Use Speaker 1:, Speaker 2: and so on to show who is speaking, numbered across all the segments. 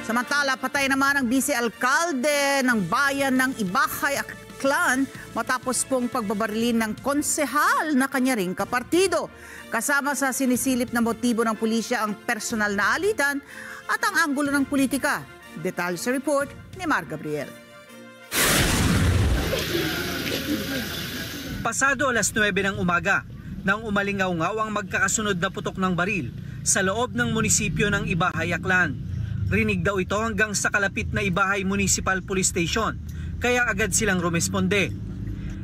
Speaker 1: Samantala, patay naman ang vice-alkalde ng bayan ng Ibajay, Aklan matapos pong pagbabarilin ng konsehal na kanya ring kapartido. Kasama sa sinisilip na motibo ng pulisya ang personal na alitan at ang anggulo ng politika. Detalye sa report ni Mar Gabriel.
Speaker 2: Pasado alas 9 ng umaga, nang umalingaw-ngaw ang magkakasunod na putok ng baril sa loob ng munisipyo ng Ibajay, Aklan. Rinig daw ito hanggang sa kalapit na Ibajay Municipal Police Station, kaya agad silang rumesponde.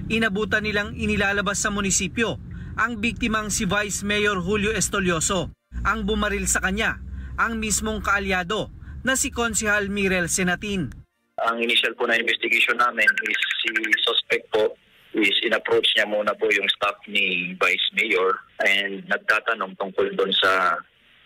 Speaker 2: Inabutan nilang inilalabas sa munisipyo ang biktimang si Vice Mayor Julio Estolioso. Ang bumaril sa kanya, ang mismong kaalyado na si Konsehal Mirel Senatin.
Speaker 3: Ang initial po na investigation namin is si suspect po is in-approach niya muna po yung staff ni Vice Mayor and nagtatanong tungkol doon sa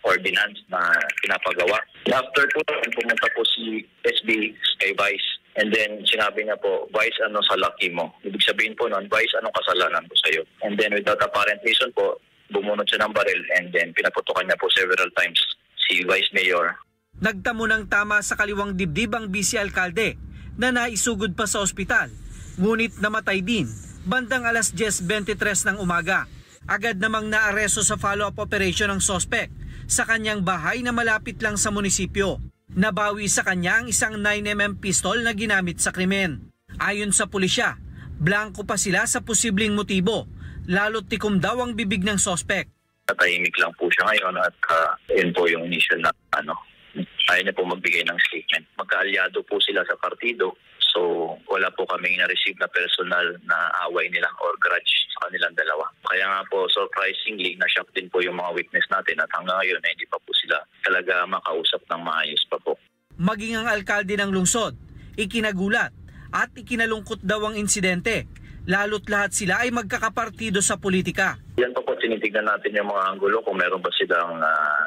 Speaker 3: ordinance na pinapagawa. After po, pumunta po si SB kay Vice and then sinabi niya po, Vice, ano sa laki mo? Ibig sabihin po noon, Vice, anong kasalanan ko sa'yo? And then without apparent reason po, bumunod siya ng baril and then pinaputukan niya po several times si Vice Mayor.
Speaker 2: Nagtamo ng tama sa kaliwang dibdib ang vice-alkalde na naisugod pa sa ospital. Ngunit namatay din bandang alas 10:23 ng umaga. Agad namang naaresto sa follow-up operation ng suspect sa kanyang bahay na malapit lang sa munisipyo. Nabawi sa kanya ang isang 9mm pistol na ginamit sa krimen. Ayon sa pulisya, blanco pa sila sa posibleng motibo, lalo't tikom daw ang bibig ng suspect.
Speaker 3: Tahimik lang po siya ngayon at yun po yung initial na ayaw niya po magbigay ng statement. Magkaalyado po sila sa partido. So wala po kaming na-receive na personal na away nila or grudge sa kanilang dalawa. Kaya nga po surprisingly na-shock din po yung mga witness natin at hanggang ngayon hindi pa po sila talaga makausap ng maayos pa po.
Speaker 2: Maging ang alkalde ng lungsod, ikinagulat at ikinalungkot daw ang insidente. Lalo't lahat sila ay magkakapartido sa politika.
Speaker 3: Yan po tinitignan natin yung mga anggulo kung meron ba silang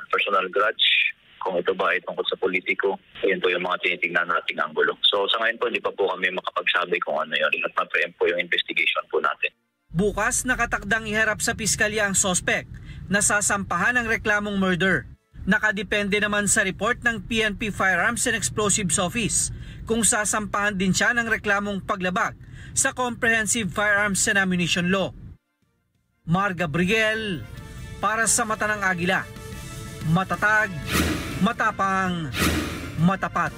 Speaker 3: personal grudge. Kung ito ba ay tungkol sa politiko, yun po yung mga tinitingnan nating anggulo. So sa ngayon po, hindi pa po kami makapagsabi kung ano yun. At ma-preempt po yung investigation po natin.
Speaker 2: Bukas nakatakdang iharap sa piskalya ang suspect na sasampahan ng reklamong murder. Nakadepende naman sa report ng PNP Firearms and Explosives Office kung sasampahan din siya ng reklamong paglabag sa Comprehensive Firearms and Ammunition Law. Mar Gabriel, para sa Mata ng Agila. Matatag, matapang, matapat.